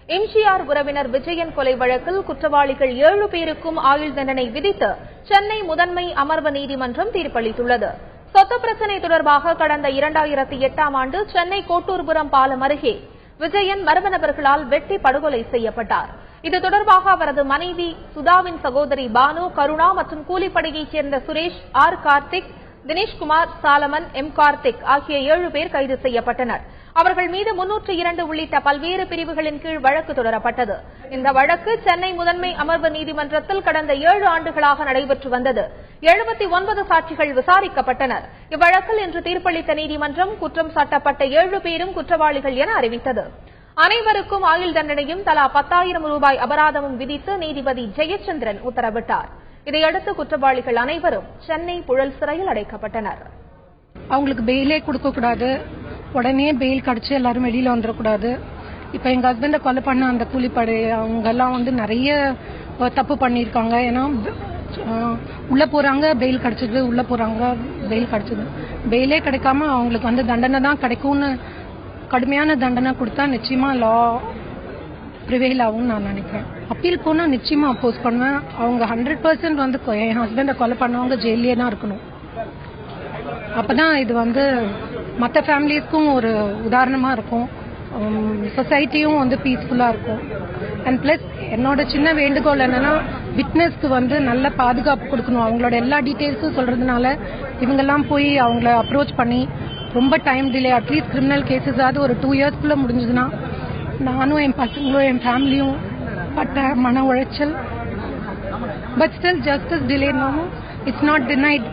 எம்ஜிஆர் உறவினர் விஜயன் கொலை வழக்கில் குற்றவாளிகள் 7 பேருக்கும் ஆயுள் தண்டனை விதித்து சென்னை முதன்மை அமர்வு நீதிமன்றம் தீர்ப்பளித்துள்ளது. சொத்து பிரச்சினை தொடர்பாக கடந்த 2008ஆம் ஆண்டு சென்னை கோட்டூர்புரம் பாலம் அருகே விஜயன் மர்ம நபர்களால் வெட்டி படுகொலை செய்யப்பட்டார். இது தொடர்பாக அவரது மனைவி சுதாவின் சகோதரி பானு, கருணா மற்றும் கூலிப்படையைச் சேர்ந்த சுரேஷ், ஆர். கார்த்திக், தினேஷ்குமார், சாலமன், எம். கார்த்திக் ஆகிய 7 பேர் கைது செய்யப்பட்டனர். அவர்கள் மீது 302 உள்ளிட்ட பல்வேறு பிரிவுகளின் கீழ் வழக்கு தொடரப்பட்டது. இந்த வழக்கு சென்னை முதன்மை அமர்வு நீதிமன்றத்தில் கடந்த 7 ஆண்டுகளாக நடைபெற்று வந்தது. 79 சாட்சிகள் விசாரிக்கப்பட்டனர். இவ்வழக்கில் இன்று தீர்ப்பளித்த நீதிமன்றம் குற்றம் சாட்டப்பட்ட 7 பேரும் குற்றவாளிகள் என அறிவித்தது. அனைவருக்கும் ஆயுள் தண்டனையும் தலா 10,000 ரூபாய் அபராதமும் விதித்து நீதிபதி ஜெயச்சந்திரன் உத்தரவிட்டார். இதையடுத்து குற்றவாளிகள் அனைவரும் சென்னை புழல் சிறையில் அடைக்கப்பட்டனர். அவங்களுக்கு பெயிலே கொடுக்க கூடாது, உடனே பெயில் கிடைச்சு எல்லாரும் வெளியில வந்துடக்கூடாது. இப்ப எங்க ஹஸ்பண்ட கொலை பண்ண அந்த கூலிப்படை அவங்க எல்லாம் நிறைய தப்பு பண்ணிருக்காங்க. ஏன்னா உள்ள போறாங்க, பெயில் கிடைச்சது, உள்ள போறாங்க, பெயில் கிடைச்சது. பெயிலே கிடைக்காம அவங்களுக்கு தண்டனை தான் கிடைக்கும்னு கடுமையான தண்டனை கொடுத்தா நிச்சயமா லா ப்ரிவேல் ஆகும்னு நான் நினைக்கிறேன். அப்பீல் போனா நிச்சயமா அப்போஸ் பண்ணுவேன். அவங்க 100% என் ஹஸ்பண்ட கொலை பண்ணவங்க ஜெயிலே தான் இருக்கணும். அப்பதான் இது மற்ற ஃபேமிலிஸ்க்கும் ஒரு உதாரணமா இருக்கும், சொசைட்டியும் பீஸ்ஃபுல்லா இருக்கும். அண்ட் பிளஸ் என்னோட சின்ன வேண்டுகோள் என்னன்னா, விட்னஸ்க்கு நல்ல பாதுகாப்பு கொடுக்கணும். அவங்களோட எல்லா டீட்டெயில்ஸும் சொல்றதுனால இவங்கெல்லாம் போய் அவங்கள அப்ரோச் பண்ணி ரொம்ப டைம் டிலே, அட்லீஸ்ட் கிரிமினல் கேசஸாவது ஒரு 2 இயர்ஸ்க்குள்ள முடிஞ்சதுன்னா நானும் என் பசங்களும் என் ஃபேமிலியும் பட்ட மன உளைச்சல். But still justice delay, it's not denied.